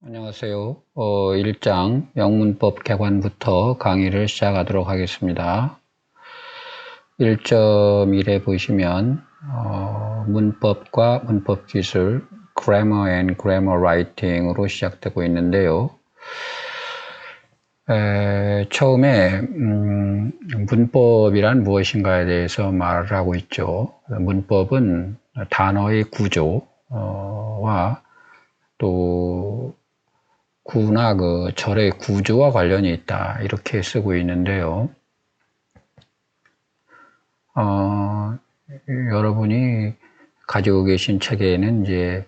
안녕하세요. 1장 영문법 개관부터 강의를 시작하도록 하겠습니다. 1.1에 보시면 문법과 문법 기술 Grammar and Grammar Writing으로 시작되고 있는데요. 처음에 문법이란 무엇인가에 대해서 말을 하고 있죠. 문법은 단어의 구조와 또 구나 그 절의 구조와 관련이 있다 이렇게 쓰고 있는데요. 여러분이 가지고 계신 책에는 이제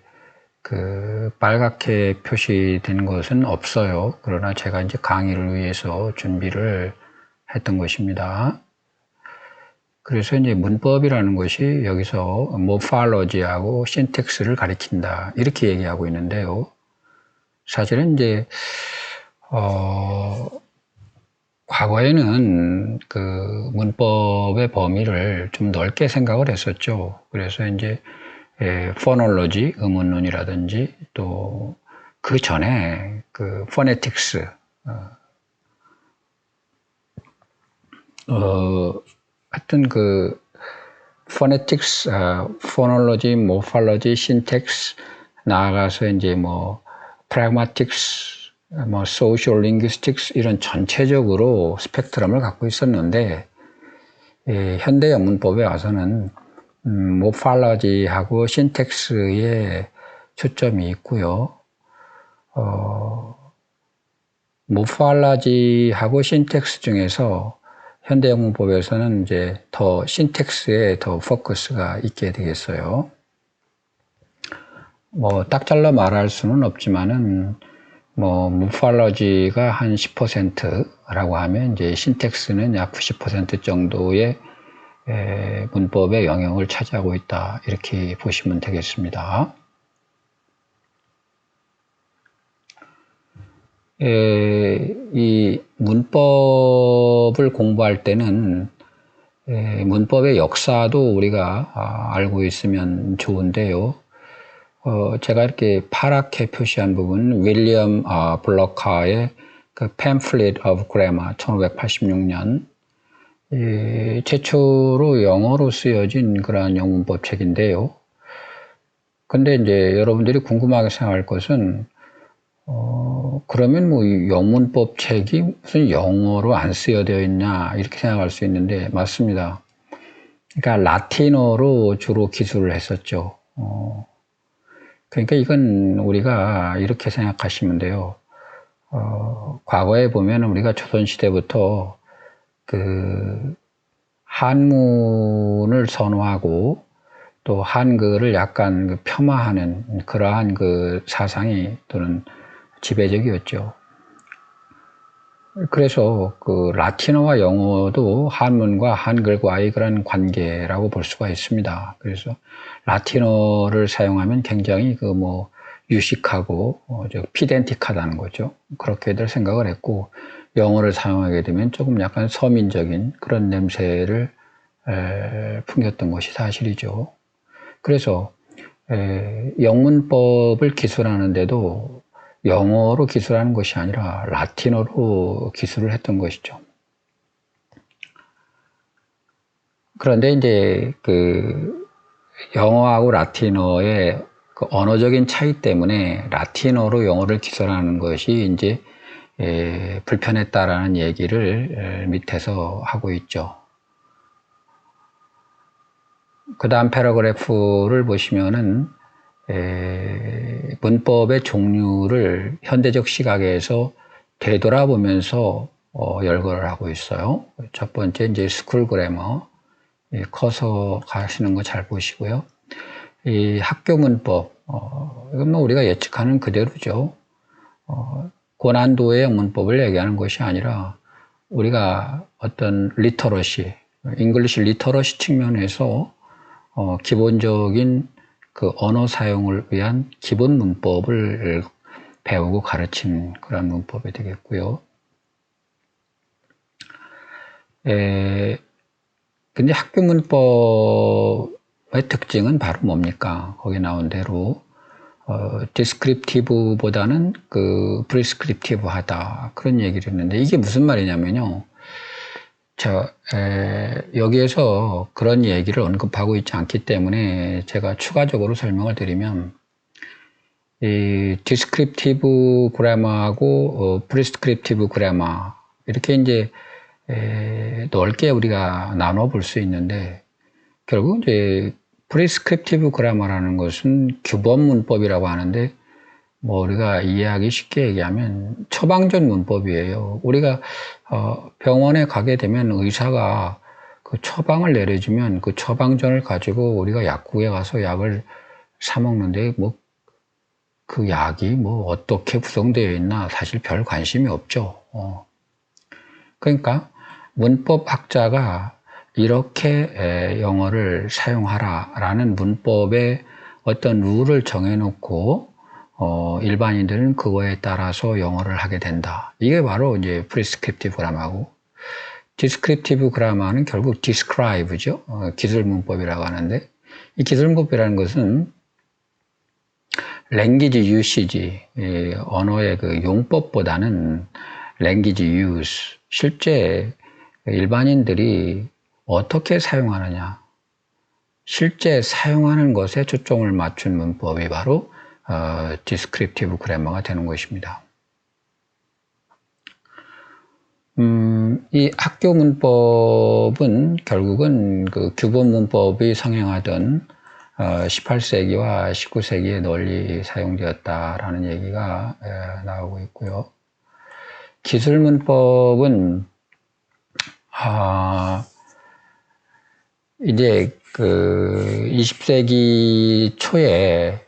그 빨갛게 표시된 것은 없어요. 그러나 제가 이제 강의를 위해서 준비를 했던 것입니다. 그래서 이제 문법이라는 것이 여기서 모팔러지하고 신텍스를 가리킨다 이렇게 얘기하고 있는데요. 사실은 이제 과거에는 그 문법의 범위를 좀 넓게 생각을 했었죠. 그래서 이제 포놀로지, 음운론이라든지 또 그 전에 그 포네틱스, 하여튼 그 포네틱스, 포놀로지, 모팔러지, 신텍스 나아가서 이제 뭐 프래그마틱스, 뭐 소셜 링귀스틱스 이런 전체적으로 스펙트럼을 갖고 있었는데 현대 영문법에 와서는 모팔러지하고 신텍스에 초점이 있고요. 모팔러지하고 신텍스 중에서 현대 영문법에서는 이제 더 신텍스에 더 포커스가 있게 되겠어요. 뭐 딱 잘라 말할 수는 없지만은 뭐 모팔러지가 한 10%라고 하면 이제 신텍스는 약 90% 정도의 문법의 영역을 차지하고 있다 이렇게 보시면 되겠습니다. 이 문법을 공부할 때는 문법의 역사도 우리가 알고 있으면 좋은데요. 제가 이렇게 파랗게 표시한 부분은 윌리엄 블러카의 그 Pamphlet of Grammar 1586년 최초로 영어로 쓰여진 그러한 영문법 책인데요. 근데 이제 여러분들이 궁금하게 생각할 것은 그러면 뭐 영문법 책이 무슨 영어로 안 쓰여져 있냐 이렇게 생각할 수 있는데 맞습니다. 그러니까 라틴어로 주로 기술을 했었죠. 그러니까 이건 우리가 이렇게 생각하시면 돼요. 과거에 보면 우리가 조선시대부터 그 한문을 선호하고 또 한글을 약간 그 폄하하는 그러한 그 사상이 또는 지배적이었죠. 그래서 그 라틴어와 영어도 한문과 한글과의 그런 관계라고 볼 수가 있습니다. 그래서 라틴어를 사용하면 굉장히 그 뭐 유식하고 피덴틱하다는 거죠. 그렇게들 생각을 했고 영어를 사용하게 되면 조금 약간 서민적인 그런 냄새를 풍겼던 것이 사실이죠. 그래서 영문법을 기술하는데도 영어로 기술하는 것이 아니라 라틴어로 기술을 했던 것이죠. 그런데 이제 그 영어하고 라틴어의 그 언어적인 차이 때문에 라틴어로 영어를 기술하는 것이 이제 불편했다라는 얘기를 밑에서 하고 있죠. 그 다음 패러그래프를 보시면은 문법의 종류를 현대적 시각에서 되돌아보면서 열거를 하고 있어요. 첫 번째 이제 스쿨 그래머, 커서 가시는 거 잘 보시고요. 이 학교 문법, 이건 뭐 우리가 예측하는 그대로죠. 고난도의 문법을 얘기하는 것이 아니라 우리가 어떤 리터러시, 잉글리시 리터러시 측면에서 기본적인 그 언어 사용을 위한 기본 문법을 배우고 가르치는 그런 문법이 되겠고요. 근데 학교 문법의 특징은 바로 뭡니까? 거기 나온 대로 descriptive보다는 그 prescriptive하다 그런 얘기를 했는데 이게 무슨 말이냐면요. 여기에서 그런 얘기를 언급하고 있지 않기 때문에 제가 추가적으로 설명을 드리면 이 descriptive grammar하고 prescriptive grammar 이렇게 이제 넓게 우리가 나눠 볼 수 있는데 결국 이제 prescriptive grammar라는 것은 규범 문법이라고 하는데 뭐 우리가 이해하기 쉽게 얘기하면 처방전 문법이에요. 우리가 병원에 가게 되면 의사가 그 처방을 내려주면 그 처방전을 가지고 우리가 약국에 가서 약을 사 먹는데 뭐 그 약이 뭐 어떻게 구성되어 있나 사실 별 관심이 없죠. 그러니까 문법학자가 이렇게 영어를 사용하라라는 문법의 어떤 룰을 정해놓고 일반인들은 그거에 따라서 영어를 하게 된다. 이게 바로 이제 prescriptive grammar고, descriptive grammar는 결국 describe죠. 기술 문법이라고 하는데 이 기술 문법이라는 것은 language usage, 언어의 그 용법보다는 language use, 실제 일반인들이 어떻게 사용하느냐, 실제 사용하는 것에 초점을 맞춘 문법이 바로 descriptive grammar가 되는 것입니다. 이 학교 문법은 결국은 그 규범 문법이 성행하던 18세기와 19세기에 널리 사용되었다라는 얘기가 나오고 있고요. 기술 문법은 이제 그 20세기 초에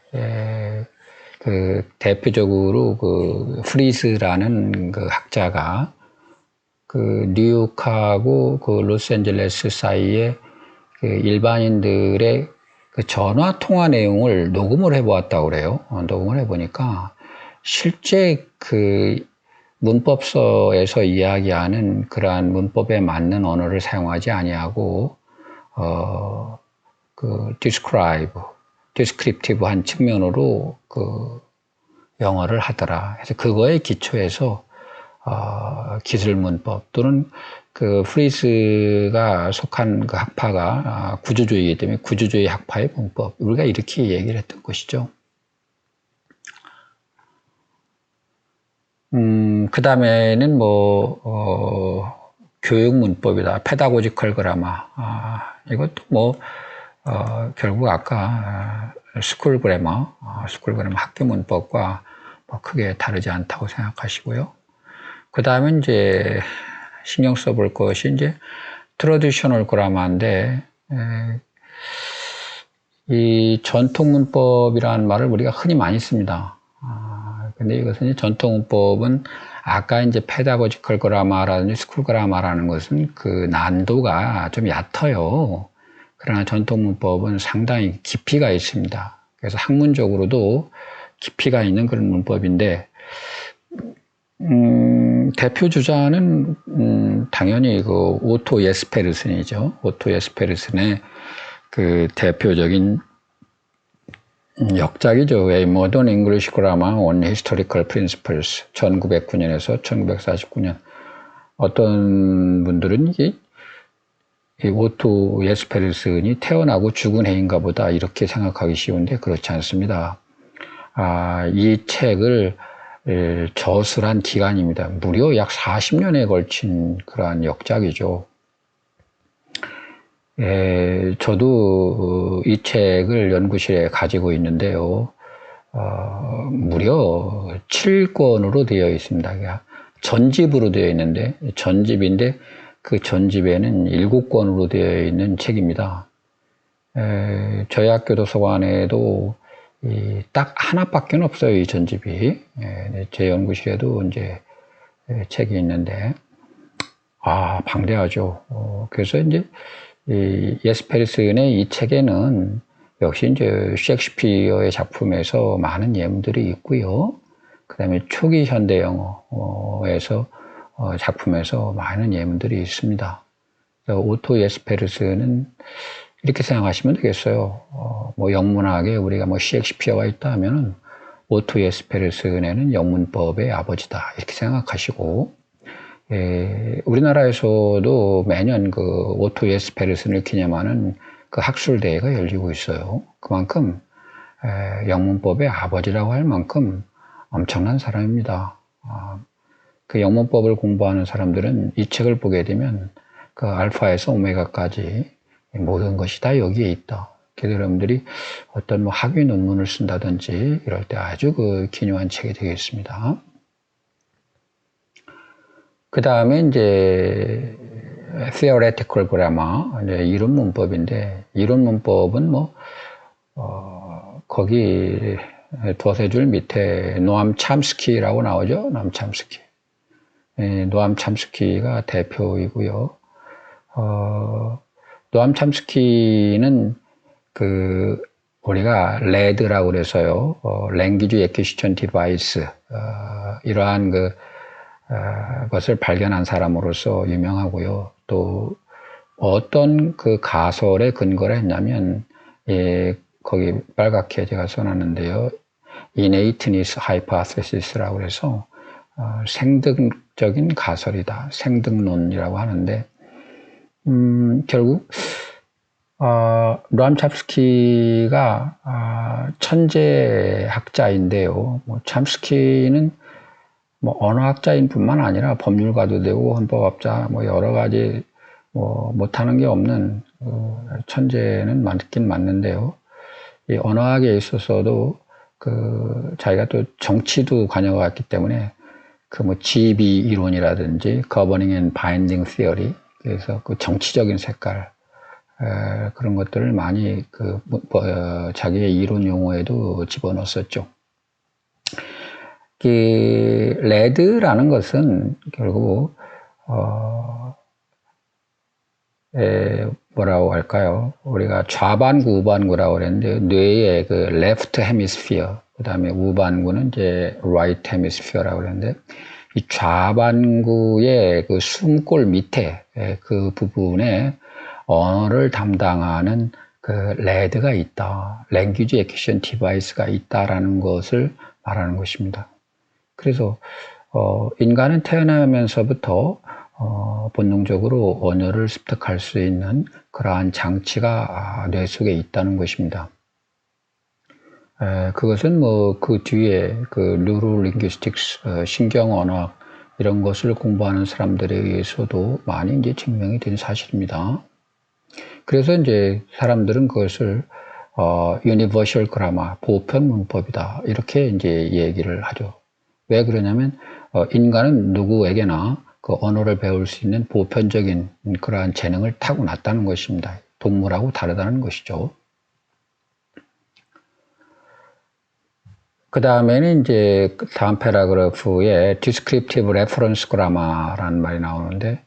그 대표적으로 그 프리스라는 그 학자가 그 뉴욕하고 그 로스앤젤레스 사이에 그 일반인들의 그 전화 통화 내용을 녹음을 해보았다고 그래요. 녹음을 해보니까 실제 그 문법서에서 이야기하는 그러한 문법에 맞는 언어를 사용하지 아니하고 그 descriptive한 측면으로 그 영어를 하더라. 그래서 그거에 기초해서 기술 문법 또는 그 프리스가 속한 그 학파가 구조주의이기 때문에 구조주의 학파의 문법, 우리가 이렇게 얘기를 했던 것이죠. 그 다음에는 교육 문법이다. 페다고지컬 그라마. 이것도 결국 아까 스쿨 그래머 학교 문법과 크게 다르지 않다고 생각하시고요. 그 다음에 이제 신경 써볼 것이 이제 트래디셔널 그라마인데, 이 전통 문법이라는 말을 우리가 흔히 많이 씁니다. 근데 이것은 전통 문법은 아까 이제 페다고지컬 그라마라든지 스쿨 그라마라는 것은 그 난도가 좀 얕아요. 그러나 전통 문법은 상당히 깊이가 있습니다. 그래서 학문적으로도 깊이가 있는 그런 문법인데, 대표 주자는 당연히 그 오토 예스페르슨이죠. 오토 예스페르슨의 그 대표적인 역작이죠. A Modern English Grammar on Historical Principles 1909년에서 1949년. 어떤 분들은 이 오토 예스페르슨이 태어나고 죽은 해인가 보다 이렇게 생각하기 쉬운데 그렇지 않습니다. 이 책을 저술한 기간입니다. 무려 약 40년에 걸친 그러한 역작이죠. 저도 이 책을 연구실에 가지고 있는데요. 무려 7권으로 되어 있습니다. 전집으로 되어 있는데, 전집인데 그 전집에는 7권으로 되어 있는 책입니다. 저희 학교 도서관에도 딱 하나밖에 없어요, 이 전집이. 제 연구실에도 이제 책이 있는데, 방대하죠. 그래서 이제 이 예스페르슨의 이 책에는 역시 이제 셰익스피어의 작품에서 많은 예문들이 있고요. 그 다음에 초기 현대 영어에서 작품에서 많은 예문들이 있습니다. 오토 예스페르슨은 이렇게 생각하시면 되겠어요. 영문학에 우리가 셰익스피어가 있다 하면은 오토 예스페르스네는 영문법의 아버지다 이렇게 생각하시고, 우리나라에서도 매년 그 오토 예스페르슨을 기념하는 그 학술대회가 열리고 있어요. 그만큼 영문법의 아버지라고 할 만큼 엄청난 사람입니다. 그 영문법을 공부하는 사람들은 이 책을 보게 되면 그 알파에서 오메가까지 모든 것이 다 여기에 있다. 그래서 여러분들이 어떤 뭐 학위 논문을 쓴다든지 이럴 때 아주 그 기묘한 책이 되겠습니다. 그 다음에 이제 theoretical grammar, 이제 이론 문법인데, 이론 문법은 뭐 거기 두세 줄 밑에 노암 참스키라고 나오죠. 노암 참스키. 노암 참스키가 대표이고요. 노암 참스키는 그 우리가 레드라고 그래서요, Language Acquisition Device, 이러한 그 것을 발견한 사람으로서 유명하고요. 또 어떤 그 가설에 근거를 했냐면, 거기 빨갛게 제가 써놨는데요, Innateness Hypothesis라고 해서 생득적인 가설이다, 생득론이라고 하는데, 결국 노암 참스키가 천재학자인데요. 뭐 참스키는 뭐 언어학자인 뿐만 아니라 법률가도 되고 헌법학자, 뭐 여러 가지 뭐 못하는 게 없는 천재는 맞긴 맞는데요. 이 언어학에 있어서도 그 자기가 또 정치도 관여가 있기 때문에 그 뭐 GB 이론이라든지 Governing and Binding Theory, 그래서 그 정치적인 색깔, 그런 것들을 많이 그 자기의 이론 용어에도 집어넣었었죠. 그 레드라는 것은 결국 뭐라고 할까요? 우리가 좌반구, 우반구라고 그랬는데, 뇌의 그 left hemisphere, 그 다음에 우반구는 이제 right hemisphere라고 그랬는데, 이 좌반구의 그 숨골 밑에 그 부분에 언어를 담당하는 그 레드가 있다, Language Acquisition Device가 있다라는 것을 말하는 것입니다. 그래서 인간은 태어나면서부터 본능적으로 언어를 습득할 수 있는 그러한 장치가 뇌 속에 있다는 것입니다. 그것은 뭐 그 뒤에 그 뉴로링귀스틱스, 신경언어학 이런 것을 공부하는 사람들에 의해서도 많이 이제 증명이 된 사실입니다. 그래서 이제 사람들은 그것을 Universal Grammar, 보편 문법이다 이렇게 이제 얘기를 하죠. 왜 그러냐면 인간은 누구에게나 그 언어를 배울 수 있는 보편적인 그러한 재능을 타고났다는 것입니다. 동물하고 다르다는 것이죠. 그 다음에는 이제 다음 패러그래프에 Descriptive Reference Grammar라는 말이 나오는데,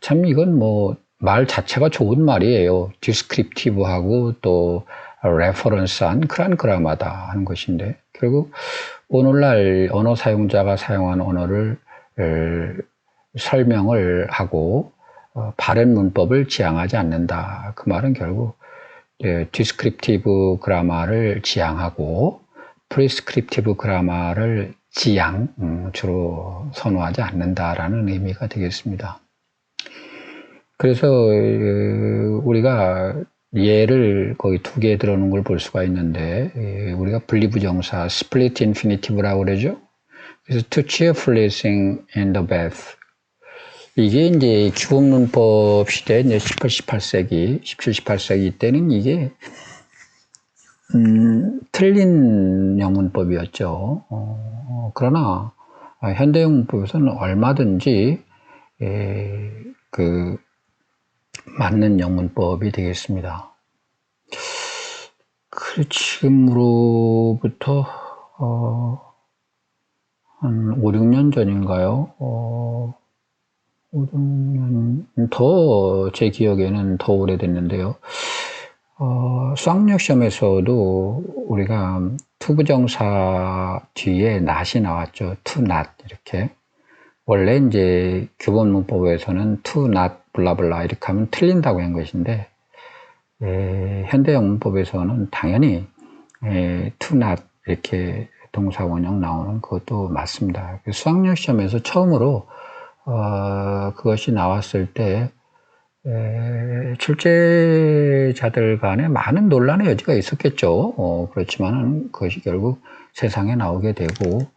참 이건 뭐 말 자체가 좋은 말이에요. Descriptive하고 또 Reference한 그런 그라마다 하는 것인데, 결국 오늘날 언어 사용자가 사용한 언어를 설명을 하고 바른 문법을 지향하지 않는다. 그 말은 결국 디스크립티브 그라마를 지향하고 프리스크립티브 그라마를 주로 선호하지 않는다라는 의미가 되겠습니다. 그래서 우리가 예를 거기 두 개 들어오는 걸 볼 수가 있는데, 우리가 분리부정사 split infinitive라고 그러죠. 그래서 to cheerfully sing in the bath, 이게 이제 기본문법 시대, 이제 17, 18세기 때는 이게 틀린 영문법이었죠. 그러나 현대 문법에서는 얼마든지 그 맞는 영문법이 되겠습니다. 지금으로부터 한 5, 6년 전인가요? 5, 6년 더, 제 기억에는 더 오래됐는데요. 수학력 시험에서도 우리가 투부정사 뒤에 not이 나왔죠. to not 이렇게. 원래 이제 교본 문법에서는 to not 블라블라 이렇게 하면 틀린다고 한 것인데, 현대 영문법에서는 당연히 to not 이렇게 동사원형 나오는 그것도 맞습니다. 수학력 시험에서 처음으로 그것이 나왔을 때 출제자들 간에 많은 논란의 여지가 있었겠죠. 그렇지만 그것이 결국 세상에 나오게 되고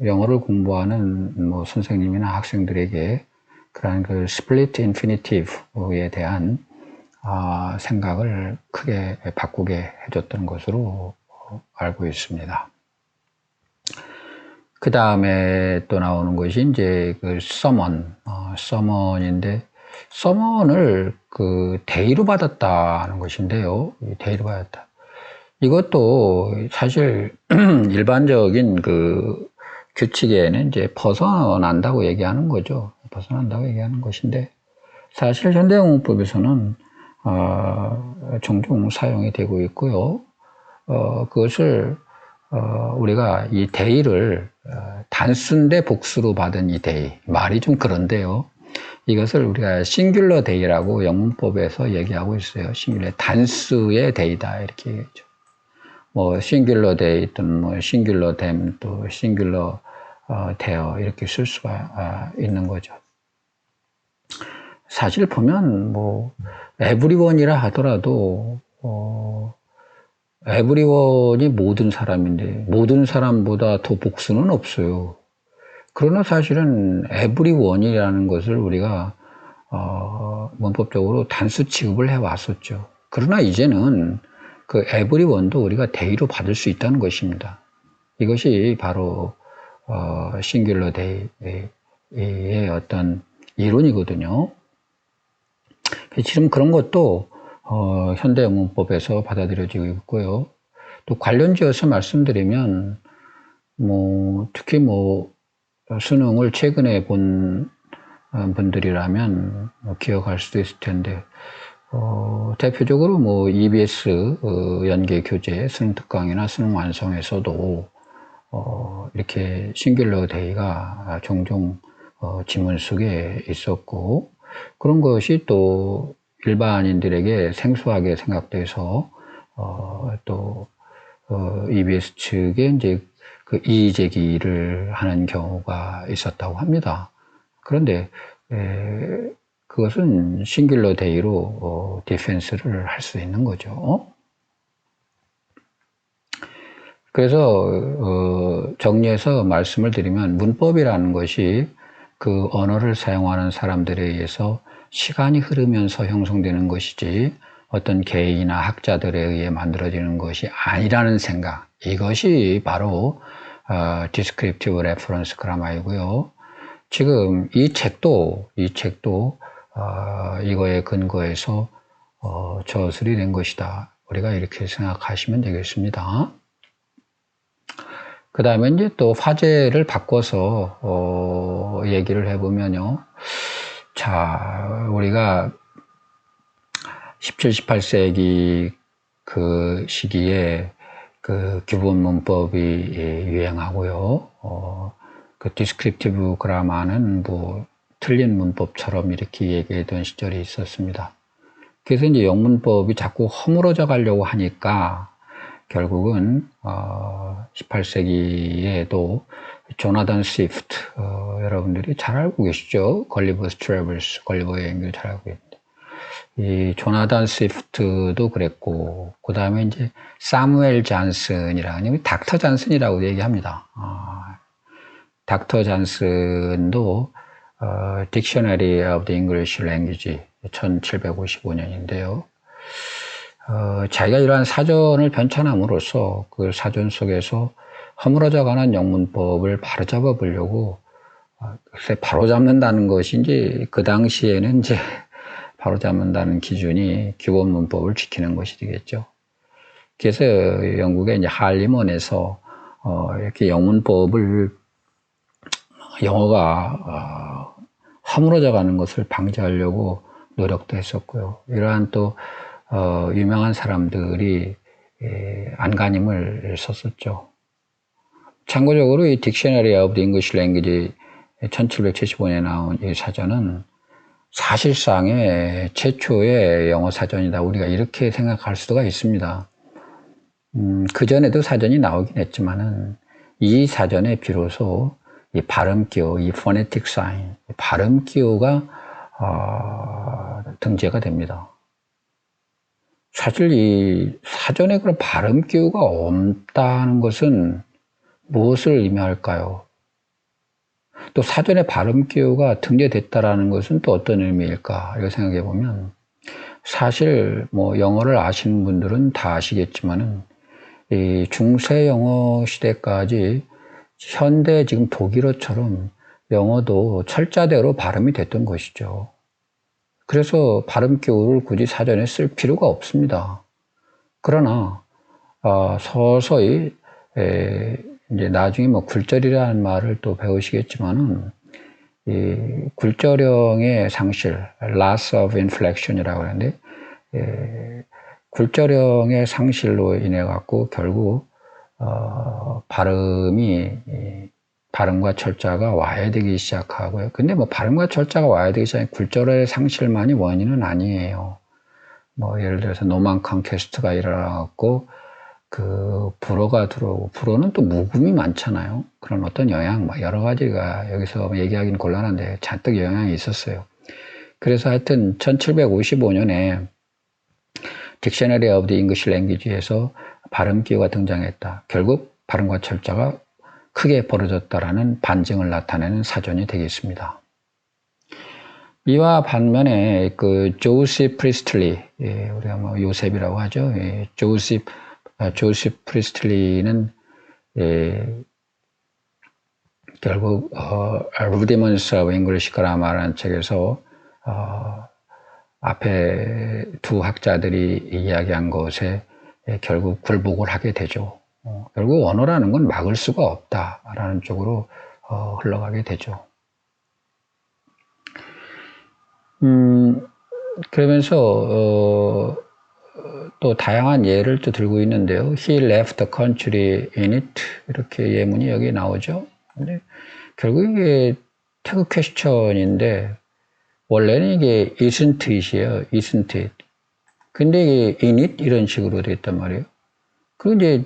영어를 공부하는 뭐 선생님이나 학생들에게 그러한 그 스플리트 인피니티브에 대한 생각을 크게 바꾸게 해줬던 것으로 알고 있습니다. 그 다음에 또 나오는 것이 이제 그 서먼인데, 서먼을 그 대의로 받았다는 것인데요. 대의로 받았다. 이것도 사실 일반적인 그 규칙에는 이제 벗어난다고 얘기하는 거죠. 벗어난다고 얘기하는 것인데, 사실 현대영문법에서는 종종 사용이 되고 있고요. 그것을 우리가 이 대의를 단수인데 복수로 받은 이 대의, 말이 좀 그런데요. 이것을 우리가 싱귤러 대의라고 영문법에서 얘기하고 있어요. 싱귤러, 단수의 대의다 이렇게 얘기하죠. 뭐 싱귤러 데이 또는 뭐 싱귤러 댐 또 싱귤러 데어 이렇게 쓸 수가 있는 거죠. 사실 보면 뭐 에브리원이라 하더라도 에브리원이 모든 사람인데 모든 사람보다 더 복수는 없어요. 그러나 사실은 에브리원이라는 것을 우리가 문법적으로 단수 취급을 해왔었죠. 그러나 이제는 그 에브리원도 우리가 대의로 받을 수 있다는 것입니다. 이것이 바로 싱귤러 데이의 어떤 이론이거든요. 지금 그런 것도 현대 영문법에서 받아들여지고 있고요. 또 관련지어서 말씀드리면 뭐 특히 뭐 수능을 최근에 본 분들이라면 기억할 수도 있을 텐데 대표적으로 뭐 EBS 연계 교재 수능 특강이나 수능 완성에서도 이렇게 싱귤러 데이가 종종 지문 속에 있었고, 그런 것이 또 일반인들에게 생소하게 생각돼서 또 EBS 측에 이제 그 이의 제기를 하는 경우가 있었다고 합니다. 그런데 그것은 싱귤러 데이로 디펜스를 할 수 있는 거죠. 그래서 정리해서 말씀을 드리면 문법이라는 것이 그 언어를 사용하는 사람들에 의해서 시간이 흐르면서 형성되는 것이지 어떤 개인이나 학자들에 의해 만들어지는 것이 아니라는 생각, 이것이 바로 Descriptive Reference Grammar이고요. 지금 이 책도 이거에 근거해서 저술이 된 것이다. 우리가 이렇게 생각하시면 되겠습니다. 그 다음에 이제 또 화제를 바꿔서 얘기를 해보면요. 자, 우리가 17, 18세기 그 시기에 그 규범 문법이 유행하고요. 그 디스크립티브 그라마는 뭐 틀린 문법처럼 이렇게 얘기하던 시절이 있었습니다. 그래서 이제 영문법이 자꾸 허물어져 가려고 하니까 결국은 18세기에도 조나단 스위프트, 여러분들이 잘 알고 계시죠? 걸리버스 트래블스, 걸리버의 여행을 잘 알고 계십니다. 이 조나단 스위프트도 그랬고, 그 다음에 이제 사무엘 잔슨이라는, 닥터 잔슨이라고 얘기합니다. 닥터 잔슨도 Dictionary of the English Language 1755년인데요. 자기가 이러한 사전을 편찬함으로써 그 사전 속에서 허물어져 가는 영문법을 바로잡아 보려고, 글쎄, 바로잡는다는 것이 이제 그 당시에는 이제 바로잡는다는 기준이 규범 문법을 지키는 것이 되겠죠. 그래서 영국의 이제 할리먼에서 이렇게 영문법을 영어가 허물어져 가는 것을 방지하려고 노력도 했었고요. 이러한 또 유명한 사람들이 안간힘을 썼었죠. 참고적으로 이 Dictionary of the English Language 1775년에 나온 이 사전은 사실상의 최초의 영어 사전이다. 우리가 이렇게 생각할 수가 있습니다. 그전에도 사전이 나오긴 했지만은 이 사전에 비로소 이 발음 기호, 이 phonetic sign, 발음 기호가 등재가 됩니다. 사실 이 사전에 그런 발음 기호가 없다는 것은 무엇을 의미할까요? 또 사전에 발음 기호가 등재됐다라는 것은 또 어떤 의미일까? 이렇게 생각해 보면 사실 뭐 영어를 아시는 분들은 다 아시겠지만은 이 중세 영어 시대까지 현대 지금 독일어처럼 영어도 철자대로 발음이 됐던 것이죠. 그래서 발음 기호를 굳이 사전에 쓸 필요가 없습니다. 그러나 서서히 이제 나중에 뭐 굴절이라는 말을 또 배우시겠지만은 이 굴절형의 상실, loss of inflection이라고 하는데 굴절형의 상실로 인해 갖고 결국 발음과 철자가 와야 되기 시작하고요. 근데 뭐 발음과 철자가 와야 되기 시작한 굴절의 상실만이 원인은 아니에요. 뭐 예를 들어서 노만 컨퀘스트가 일어나고 그 불어가 들어오고 불어는 또 묵음이 많잖아요. 그런 어떤 영향 여러 가지가 여기서 얘기하기는 곤란한데 잔뜩 영향이 있었어요. 그래서 하여튼 1755년에 딕셔너리 오브 더 잉글리시 랭귀지에서 발음 기호가 등장했다. 결국 발음과 철자가 크게 벌어졌다라는 반증을 나타내는 사전이 되겠습니다. 이와 반면에 그 조셉 프리스틀리, 우리가 뭐 요셉이라고 하죠. 조셉 프리스틀리는 결국 Rudiments of English Grammar라는 책에서 앞에 두 학자들이 이야기한 것에 결국 굴복을 하게 되죠. 결국 언어라는 건 막을 수가 없다라는 쪽으로 흘러가게 되죠. 그러면서 또 다양한 예를 또 들고 있는데요. He left the country in it 이렇게 예문이 여기 나오죠. 근데 결국 이게 태그 퀘스천인데 원래는 이게 isn't it이에요. isn't it. 근데 이게 in it 이런 식으로 돼 있단 말이에요. 그리고 이제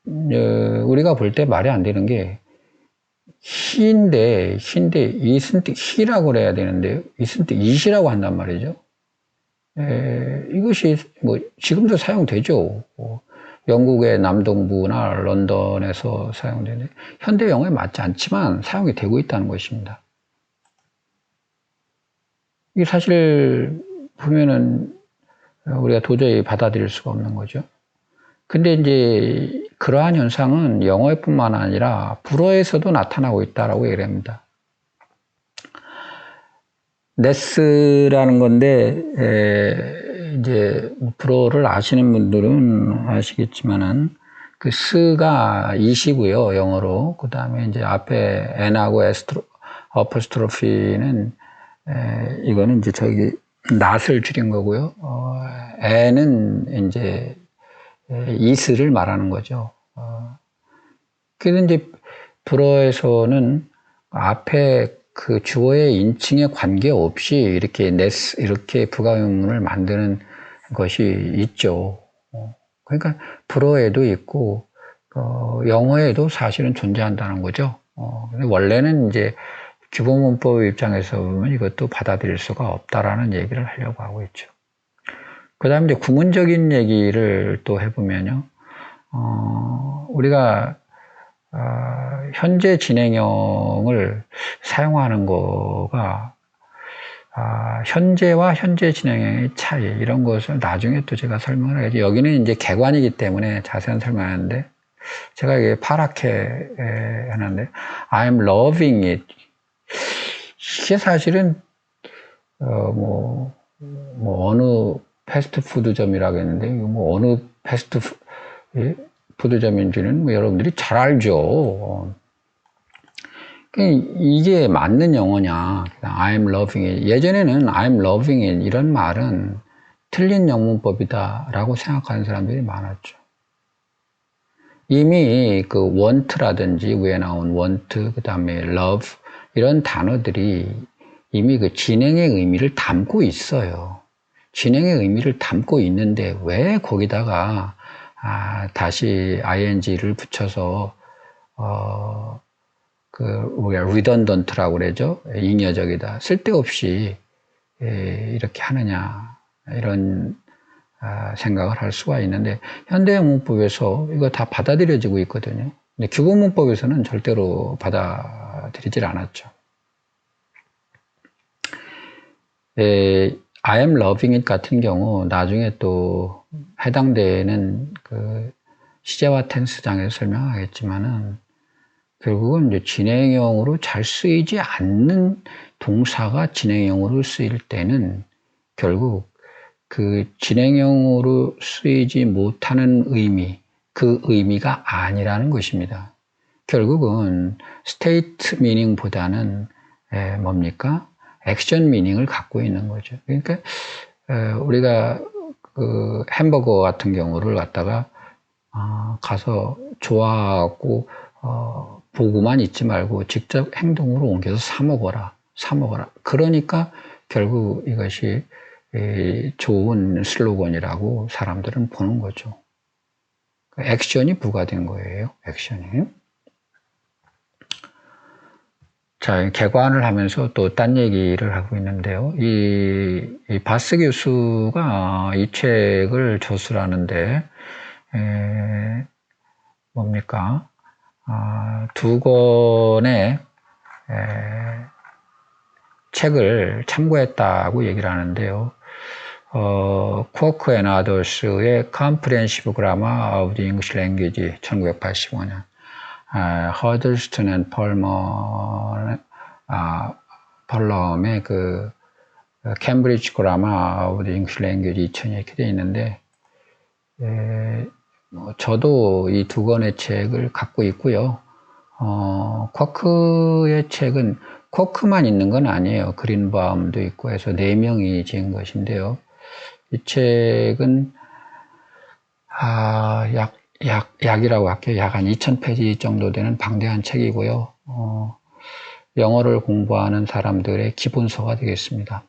우리가 볼 때 말이 안 되는 게 he인데 isn't he라고 그래야 되는데요. isn't it이라고 한단 말이죠. 이것이 뭐 지금도 사용되죠. 영국의 남동부나 런던에서 사용되는 현대 영어에 맞지 않지만 사용이 되고 있다는 것입니다. 이게 사실 보면은 우리가 도저히 받아들일 수가 없는 거죠. 근데 이제 그러한 현상은 영어뿐만 아니라 불어에서도 나타나고 있다라고 얘기를 합니다. 네스라는 건데 이제 불어를 아시는 분들은 아시겠지만은 그 스가 이시고요, 영어로. 그 다음에 이제 앞에 n하고 어퍼스트로피는 이거는 이제 저기 낫을 줄인 거고요. n은 이제 is를 말하는 거죠. 그래서 이제 불어에서는 앞에 그 주어의 인칭에 관계없이 이렇게 이렇게 부가용문을 만드는 것이 있죠. 그러니까 불어에도 있고 영어에도 사실은 존재한다는 거죠. 근데 원래는 이제 규범문법 입장에서 보면 이것도 받아들일 수가 없다라는 얘기를 하려고 하고 있죠. 그 다음에 이제 구문적인 얘기를 또 해보면요. 우리가 현재 진행형을 사용하는 거가 현재와 현재 진행형의 차이 이런 것을 나중에 또 제가 설명을 하겠죠. 여기는 이제 객관이기 때문에 자세한 설명하는데 제가 이게 파랗게 하는데 I'm loving it 이게 사실은 뭐 어느 패스트푸드점이라고 했는데 뭐 어느 패스트푸드점인지는 뭐 여러분들이 잘 알죠. 이게 맞는 영어냐? I'm loving it. 예전에는 I'm loving it 이런 말은 틀린 영문법이다라고 생각하는 사람들이 많았죠. 이미 그 want라든지 위에 나온 want, 그 다음에 love 이런 단어들이 이미 그 진행의 의미를 담고 있어요. 진행의 의미를 담고 있는데 왜 거기다가 다시 ing를 붙여서 우리가 redundant라고 그러죠. 잉여적이다. 쓸데없이 이렇게 하느냐 이런 생각을 할 수가 있는데 현대영문법에서 이거 다 받아들여지고 있거든요. 근데 규범문법에서는 절대로 받아들이질 않았죠. I am loving it 같은 경우 나중에 또 해당되는 그 시제와 텐스장에서 설명하겠지만은 결국은 이제 진행형으로 잘 쓰이지 않는 동사가 진행형으로 쓰일 때는 결국 그 진행형으로 쓰이지 못하는 의미, 그 의미가 아니라는 것입니다. 결국은 state meaning보다는 뭡니까? 액션 미닝을 갖고 있는 거죠. 그러니까 우리가 그 햄버거 같은 경우를 갖다가 가서 좋아하고 보고만 있지 말고 직접 행동으로 옮겨서 사 먹어라. 그러니까 결국 이것이 좋은 슬로건이라고 사람들은 보는 거죠. 액션이 부과된 거예요. 액션이. 자, 개관을 하면서 또 딴 얘기를 하고 있는데요. 이 바스 교수가 이 책을 저술하는데 뭡니까? 두 권의 책을 참고했다고 얘기를 하는데요. 쿼크 앤 아더스의 Comprehensive Grammar of the English Language 1985년 허들스턴 앤 펄럼의 그 캠브리지 그라마 오브 잉글리시 랭귀지 2000 이렇게 되어 있는데 저도 이 두 권의 책을 갖고 있고요. 쿼크의 책은 쿼크만 있는 건 아니에요. 그린바움도 있고 해서 4명이 지은 것인데요. 이 책은 약이라고 할게요. 약 한 2000페이지 정도 되는 방대한 책이고요. 영어를 공부하는 사람들의 기본서가 되겠습니다.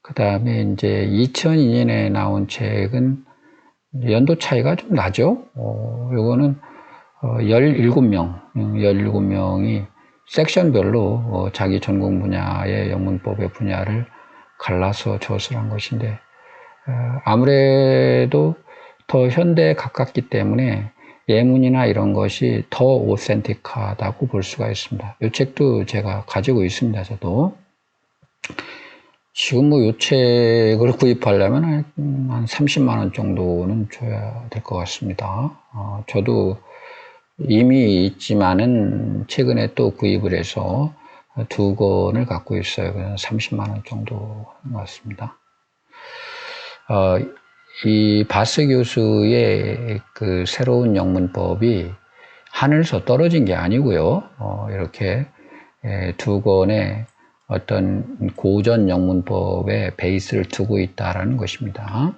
그 다음에 이제 2002년에 나온 책은 연도 차이가 좀 나죠. 요거는 17명이 섹션별로 자기 전공 분야의 영문법의 분야를 갈라서 저술한 것인데 아무래도 더 현대에 가깝기 때문에 예문이나 이런 것이 더 오센틱하다고 볼 수가 있습니다. 이 책도 제가 가지고 있습니다. 저도 지금 이 책을 구입하려면 한 30만 원 정도는 줘야 될 것 같습니다. 저도 이미 있지만은 최근에 또 구입을 해서 두 권을 갖고 있어요. 그래서 30만 원 정도 같습니다. 이 바스 교수의 그 새로운 영문법이 하늘에서 떨어진 게 아니고요. 이렇게 두 권의 어떤 고전 영문법의 베이스를 두고 있다라는 것입니다.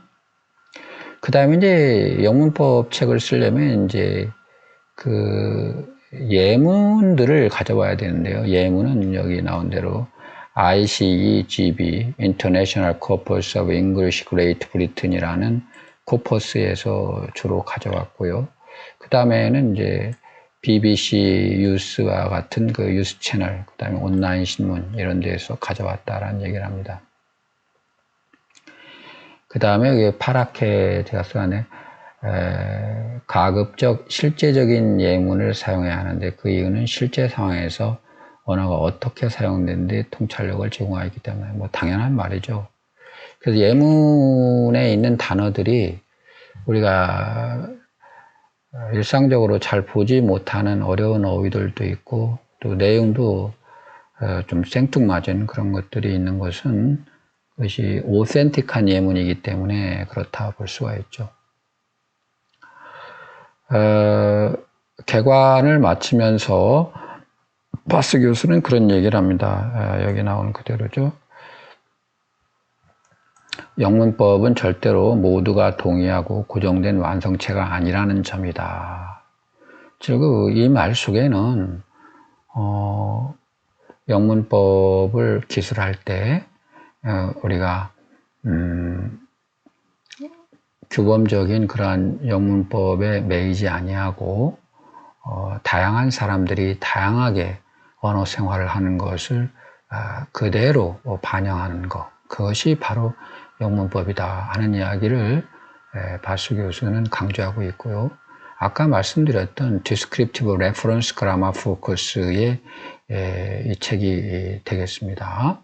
그 다음에 이제 영문법 책을 쓰려면 이제 그 예문들을 가져와야 되는데요. 예문은 여기 나온 대로 ICE-GB, International Corpus of English Great Britain이라는 코퍼스에서 주로 가져왔고요. 그 다음에는 이제 BBC 뉴스와 같은 그 뉴스 채널, 그 다음에 온라인 신문 이런 데에서 가져왔다라는 얘기를 합니다. 그 다음에 여기 파랗게 제가 써놨네. 가급적 실제적인 예문을 사용해야 하는데 그 이유는 실제 상황에서 언어가 어떻게 사용되는데 통찰력을 제공하기 때문에 뭐 당연한 말이죠. 그래서 예문에 있는 단어들이 우리가 일상적으로 잘 보지 못하는 어려운 어휘들도 있고 또 내용도 좀 생뚱맞은 그런 것들이 있는 것은 그것이 오센틱한 예문이기 때문에 그렇다 볼 수가 있죠. 개관을 마치면서 바스 교수는 그런 얘기를 합니다. 여기 나오는 그대로죠. 영문법은 절대로 모두가 동의하고 고정된 완성체가 아니라는 점이다. 즉, 이 말 속에는 영문법을 기술할 때 우리가 규범적인 그러한 영문법에 매이지 아니하고 다양한 사람들이 다양하게 언어 생활을 하는 것을 그대로 반영하는 것, 그것이 바로 영문법이다 하는 이야기를 바수 교수는 강조하고 있고요. 아까 말씀드렸던 Descriptive Reference Grammar Focus의 이 책이 되겠습니다.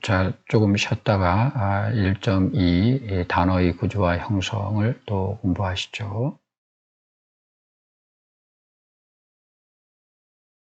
자, 조금 쉬었다가 1.2 단어의 구조와 형성을 또 공부하시죠.